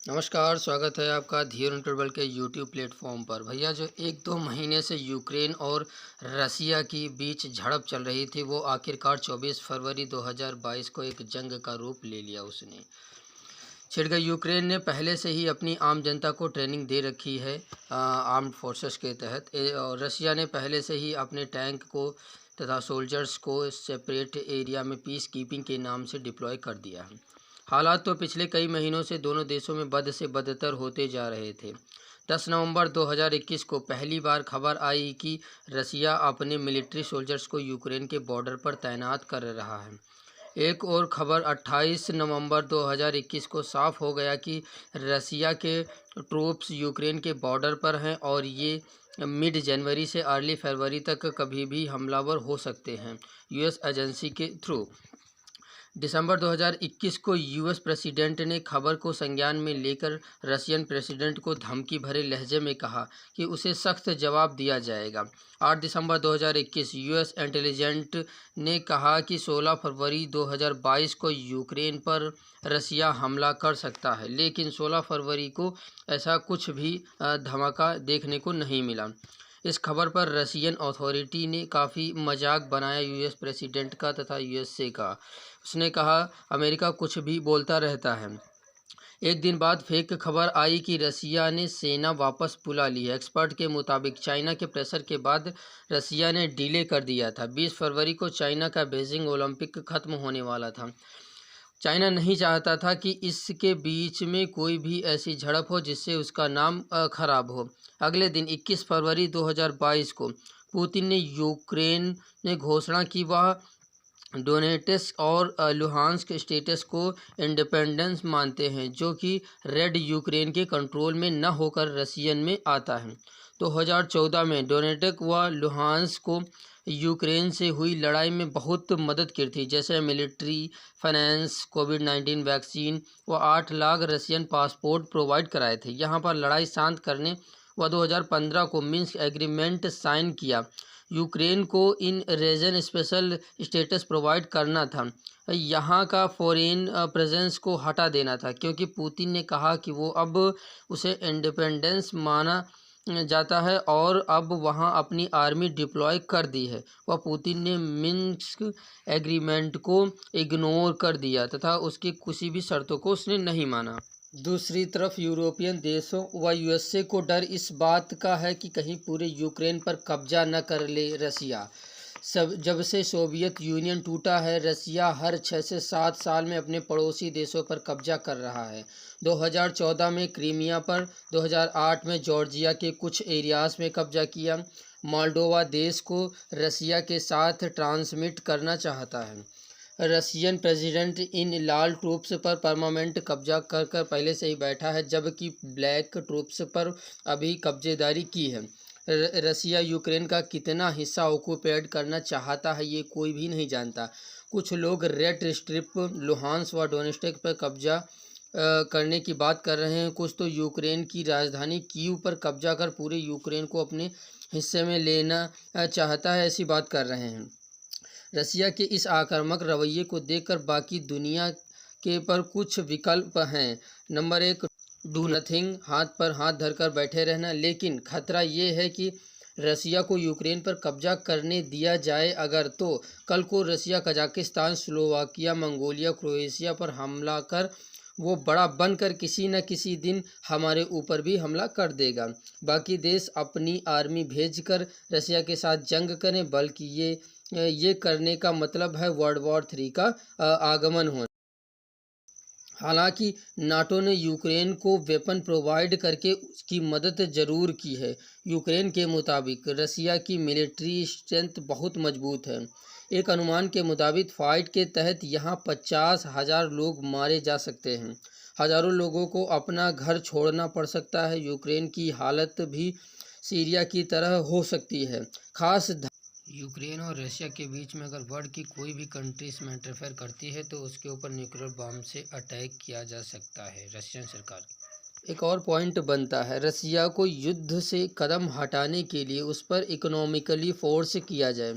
नमस्कार, स्वागत है आपका धीर इंटरवल के यूट्यूब प्लेटफॉर्म पर। भैया जो 1-2 महीने से यूक्रेन और रसिया की बीच झड़प चल रही थी, वो आखिरकार 24 फरवरी 2022 को एक जंग का रूप ले लिया उसने। छिड़ गई। यूक्रेन ने पहले से ही अपनी आम जनता को ट्रेनिंग दे रखी है आर्म्ड फोर्सेस के तहत, और रसिया ने पहले से ही अपने टैंक को तथा सोल्जर्स को सेपरेट एरिया में पीस कीपिंग के नाम से डिप्लॉय कर दिया है। हालात तो पिछले कई महीनों से दोनों देशों में बद से बदतर होते जा रहे थे। 10 नवंबर 2021 को पहली बार खबर आई कि रसिया अपने मिलिट्री सोल्जर्स को यूक्रेन के बॉर्डर पर तैनात कर रहा है। एक और खबर 28 नवंबर 2021 को साफ हो गया कि रसिया के ट्रूप्स यूक्रेन के बॉर्डर पर हैं और ये मिड जनवरी से अर्ली फरवरी तक कभी भी हमलावर हो सकते हैं। यूएस एजेंसी के थ्रू दिसंबर 2021 को यूएस प्रेसिडेंट ने खबर को संज्ञान में लेकर रशियन प्रेसिडेंट को धमकी भरे लहजे में कहा कि उसे सख्त जवाब दिया जाएगा। 8 दिसंबर 2021 यूएस इंटेलिजेंस ने कहा कि 16 फरवरी 2022 को यूक्रेन पर रसिया हमला कर सकता है, लेकिन 16 फरवरी को ऐसा कुछ भी धमाका देखने को नहीं मिला। इस खबर पर रशियन अथॉरिटी ने काफ़ी मजाक बनाया यूएस प्रेसिडेंट का तथा यूएसए का। उसने कहा, अमेरिका कुछ भी बोलता रहता है। एक दिन बाद फेक खबर आई कि रसिया ने सेना वापस बुला ली है। एक्सपर्ट के मुताबिक चाइना के प्रेशर के बाद रसिया ने डिले कर दिया था। 20 फरवरी को चाइना का बीजिंग ओलंपिक खत्म होने वाला था। चाइना नहीं चाहता था कि इसके बीच में कोई भी ऐसी झड़प हो जिससे उसका नाम खराब हो। अगले दिन 21 फरवरी 2022 को पुतिन ने यूक्रेन ने घोषणा की वह डोनेट्स्क और लुहांस्क स्टेट्स को इंडिपेंडेंस मानते हैं, जो कि रेड यूक्रेन के कंट्रोल में न होकर रसियन में आता है। 2014 में डोनेट्स्क व लुहांस्क को यूक्रेन से हुई लड़ाई में बहुत मदद की थी, जैसे मिलिट्री, फाइनेंस, कोविड-19 वैक्सीन व 8 लाख रशियन पासपोर्ट प्रोवाइड कराए थे। यहाँ पर लड़ाई शांत करने व 2015 को मिन्स्क एग्रीमेंट साइन किया। यूक्रेन को इन रीजन स्पेशल स्टेटस प्रोवाइड करना था। यहाँ का फॉरेन प्रेजेंस को हटा देना था, क्योंकि पुतिन ने कहा कि वो अब उसे इंडिपेंडेंस माना जाता है और अब वहाँ अपनी आर्मी डिप्लॉय कर दी है। वह पुतिन ने मिन्स्क एग्रीमेंट को इग्नोर कर दिया तथा उसकी किसी भी शर्तों को उसने नहीं माना। दूसरी तरफ यूरोपियन देशों व यूएसए को डर इस बात का है कि कहीं पूरे यूक्रेन पर कब्जा न कर ले रसिया। जब से सोवियत यूनियन टूटा है, रसिया हर 6 से 7 साल में अपने पड़ोसी देशों पर कब्जा कर रहा है। 2014 में क्रीमिया पर, 2008 में जॉर्जिया के कुछ एरियाज में कब्जा किया। मोल्डोवा देश को रसिया के साथ ट्रांसमिट करना चाहता है। Russian president in Lal troops पर परमानेंट कब्जा कर पहले से ही बैठा है, जबकि ब्लैक ट्रूप्स पर अभी कब्जेदारी की है। रसिया यूक्रेन का कितना हिस्सा ऑक्यूपेट करना चाहता है ये कोई भी नहीं जानता। कुछ लोग रेड स्ट्रिप, लुहांस व डोनेट्स्क पर कब्जा करने की बात कर रहे हैं। कुछ तो यूक्रेन की राजधानी कीव पर कब्जा कर पूरे यूक्रेन को अपने हिस्से में लेना चाहता है, ऐसी बात कर रहे हैं। रसिया के इस आक्रामक रवैये को देखकर बाकी दुनिया के पर कुछ विकल्प हैं। नंबर 1, डू नथिंग, हाथ पर हाथ धरकर बैठे रहना। लेकिन खतरा ये है कि रसिया को यूक्रेन पर कब्जा करने दिया जाए अगर, तो कल को रसिया कजाकिस्तान, स्लोवाकिया, मंगोलिया, क्रोएशिया पर हमला कर वो बड़ा बनकर किसी न किसी दिन हमारे ऊपर भी हमला कर देगा। बाकी देश अपनी आर्मी भेजकर रसिया के साथ जंग करें, बल्कि ये करने का मतलब है वर्ल्ड वॉर 3 का आगमन होना। हालांकि नाटो ने यूक्रेन को वेपन प्रोवाइड करके उसकी मदद ज़रूर की है। यूक्रेन के मुताबिक रसिया की मिलिट्री स्ट्रेंथ बहुत मजबूत है। एक अनुमान के मुताबिक फ़ाइट के तहत यहाँ 50,000 लोग मारे जा सकते हैं। हज़ारों लोगों को अपना घर छोड़ना पड़ सकता है। यूक्रेन की हालत भी सीरिया की तरह हो सकती है। खास यूक्रेन और रशिया के बीच में अगर वर्ल्ड की कोई भी कंट्री इसमें इंटरफेयर करती है तो उसके ऊपर न्यूक्लियर बम से अटैक किया जा सकता है रशियन सरकार। एक और पॉइंट बनता है, रसिया को युद्ध से कदम हटाने के लिए उस पर इकोनॉमिकली फोर्स किया जाए।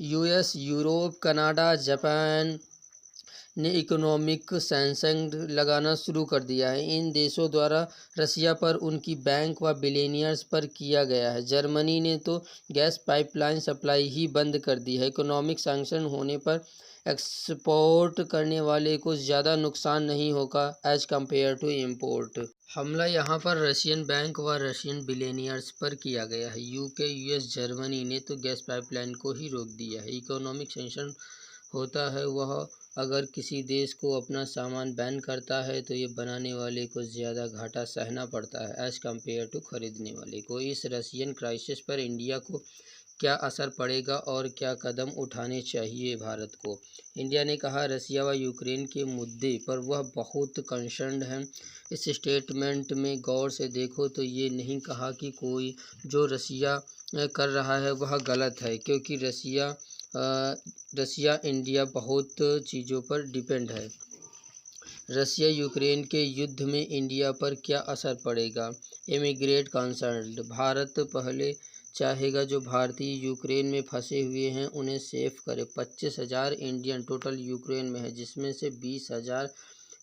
यूएस, यूरोप, कनाडा, जापान ने इकोनॉमिक सैंक्शन लगाना शुरू कर दिया है। इन देशों द्वारा रसिया पर, उनकी बैंक व बिलियनियर्स पर किया गया है। जर्मनी ने तो गैस पाइपलाइन सप्लाई ही बंद कर दी है। इकोनॉमिक सैंक्शन होने पर एक्सपोर्ट करने वाले को ज़्यादा नुकसान नहीं होगा एज कम्पेयर टू इम्पोर्ट। हमला यहाँ पर रशियन बैंक व रशियन बिलियनियर्स पर किया गया है। यूके, यूएस, जर्मनी ने तो गैस पाइपलाइन को ही रोक दिया है। इकोनॉमिक सैंक्शन होता है वह अगर किसी देश को अपना सामान बैन करता है तो ये बनाने वाले को ज़्यादा घाटा सहना पड़ता है एज़ कम्पेयर टू खरीदने वाले को। इस रशियन क्राइसिस पर इंडिया को क्या असर पड़ेगा और क्या कदम उठाने चाहिए भारत को? इंडिया ने कहा रसिया व यूक्रेन के मुद्दे पर वह बहुत कंसर्न्ड है। इस स्टेटमेंट में गौर से देखो तो ये नहीं कहा कि कोई जो रसिया कर रहा है वह गलत है, क्योंकि रसिया इंडिया बहुत चीज़ों पर डिपेंड है। रसिया यूक्रेन के युद्ध में इंडिया पर क्या असर पड़ेगा? इमिग्रेट कंसर्न, भारत पहले चाहेगा जो भारतीय यूक्रेन में फंसे हुए हैं उन्हें सेफ करे। 25,000 इंडियन टोटल यूक्रेन में है, जिसमें से 20,000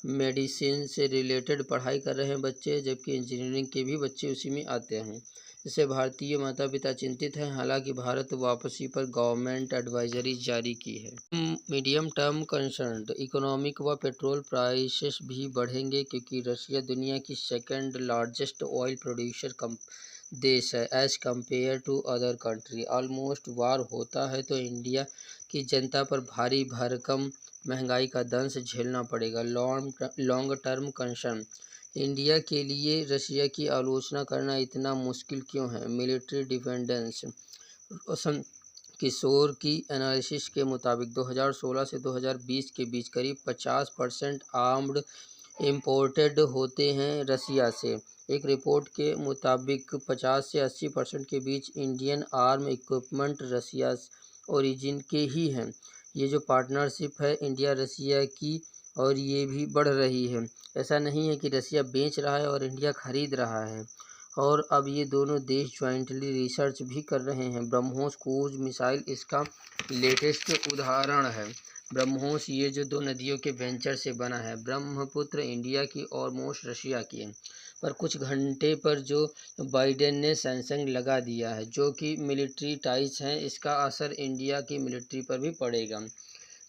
मेडिसिन से रिलेटेड पढ़ाई कर रहे हैं बच्चे, जबकि इंजीनियरिंग के भी बच्चे उसी में आते हैं। इससे भारतीय माता पिता चिंतित हैं। हालांकि भारत वापसी पर गवर्नमेंट एडवाइजरी जारी की है। मीडियम टर्म कंसर्न, इकोनॉमिक व पेट्रोल प्राइसेस भी बढ़ेंगे, क्योंकि रशिया दुनिया की सेकंड लार्जेस्ट ऑयल प्रोड्यूसर देश है as compare to other country. Almost war होता है तो इंडिया की जनता पर भारी भरकम महंगाई का दंश झेलना पड़ेगा। लॉन्ग टर्म कंसर्न, इंडिया के लिए रशिया की आलोचना करना इतना मुश्किल क्यों है? मिलिट्री डिपेंडेंस, किशोर की एनालिसिस के मुताबिक 2016 से 2020 के बीच करीब 50% आर्म्ड इम्पोर्टेड होते हैं रसिया से। एक रिपोर्ट के मुताबिक 50 से 80% के बीच इंडियन आर्म इक्विपमेंट रसिया ओरिजिन के ही हैं। ये जो पार्टनरशिप है इंडिया रसिया की, और ये भी बढ़ रही है। ऐसा नहीं है कि रसिया बेच रहा है और इंडिया खरीद रहा है। और अब ये दोनों देश ज्वाइंटली रिसर्च भी कर रहे हैं। ब्रह्मोस क्रूज मिसाइल इसका लेटेस्ट उदाहरण है। ब्रह्मोस ये जो 2 नदियों के वेंचर से बना है। ब्रह्मपुत्र इंडिया की और मोस्ट रशिया की है। पर कुछ घंटे पर जो बाइडेन ने सैंक्शन लगा दिया है, जो कि मिलिट्री टाइज हैं, इसका असर इंडिया की मिलिट्री पर भी पड़ेगा।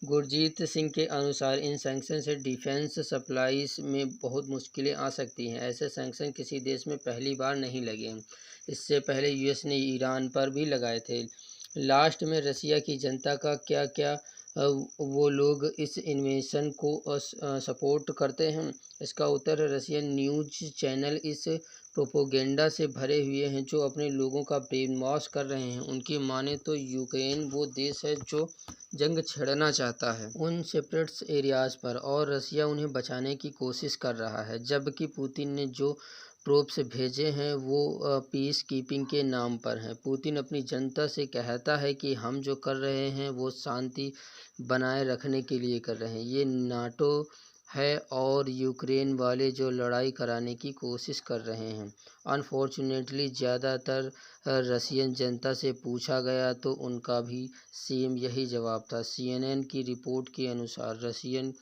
गुरजीत सिंह के अनुसार इन सैंक्शन से डिफेंस सप्लाईज में बहुत मुश्किलें आ सकती हैं। ऐसे सैंक्शन किसी देश में पहली बार नहीं लगे हैं। इससे पहले यूएस ने ईरान पर भी लगाए थे। लास्ट में रसिया की जनता का क्या वो लोग इस इन्वेशन को सपोर्ट करते हैं? इसका उत्तर रशियन न्यूज़ चैनल इस प्रोपोगेंडा से भरे हुए हैं जो अपने लोगों का ब्रेन वॉश कर रहे हैं। उनकी माने तो यूक्रेन वो देश है जो जंग छेड़ना चाहता है उन सेपरेट्स एरियाज़ पर, और रसिया उन्हें बचाने की कोशिश कर रहा है। जबकि पुतिन ने जो ट्रोप्स भेजे हैं वो पीस कीपिंग के नाम पर हैं। पुतिन अपनी जनता से कहता है कि हम जो कर रहे हैं वो शांति बनाए रखने के लिए कर रहे हैं। ये नाटो है और यूक्रेन वाले जो लड़ाई कराने की कोशिश कर रहे हैं। अनफॉर्चुनेटली ज़्यादातर रशियन जनता से पूछा गया तो उनका भी सेम यही जवाब था। CNN की रिपोर्ट के अनुसार रशियन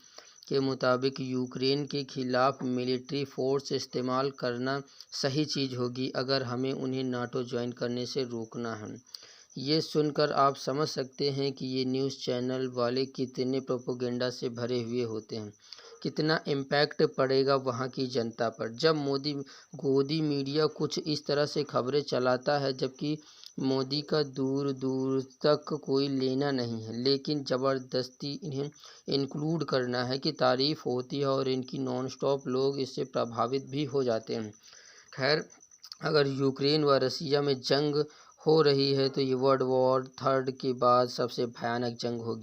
के मुताबिक यूक्रेन के खिलाफ मिलिट्री फोर्स इस्तेमाल करना सही चीज़ होगी अगर हमें उन्हें नाटो ज्वाइन करने से रोकना है। ये सुनकर आप समझ सकते हैं कि ये न्यूज़ चैनल वाले कितने प्रोपोगेंडा से भरे हुए होते हैं, कितना इम्पैक्ट पड़ेगा वहाँ की जनता पर। जब गोदी मीडिया कुछ इस तरह से खबरें चलाता है, जबकि मोदी का दूर दूर तक कोई लेना नहीं है, लेकिन ज़बरदस्ती इन्हें इंक्लूड करना है कि तारीफ़ होती है और इनकी नॉन स्टॉप लोग इससे प्रभावित भी हो जाते हैं। खैर, अगर यूक्रेन व रसिया में जंग हो रही है तो ये वर्ल्ड वॉर III के बाद सबसे भयानक जंग होगी।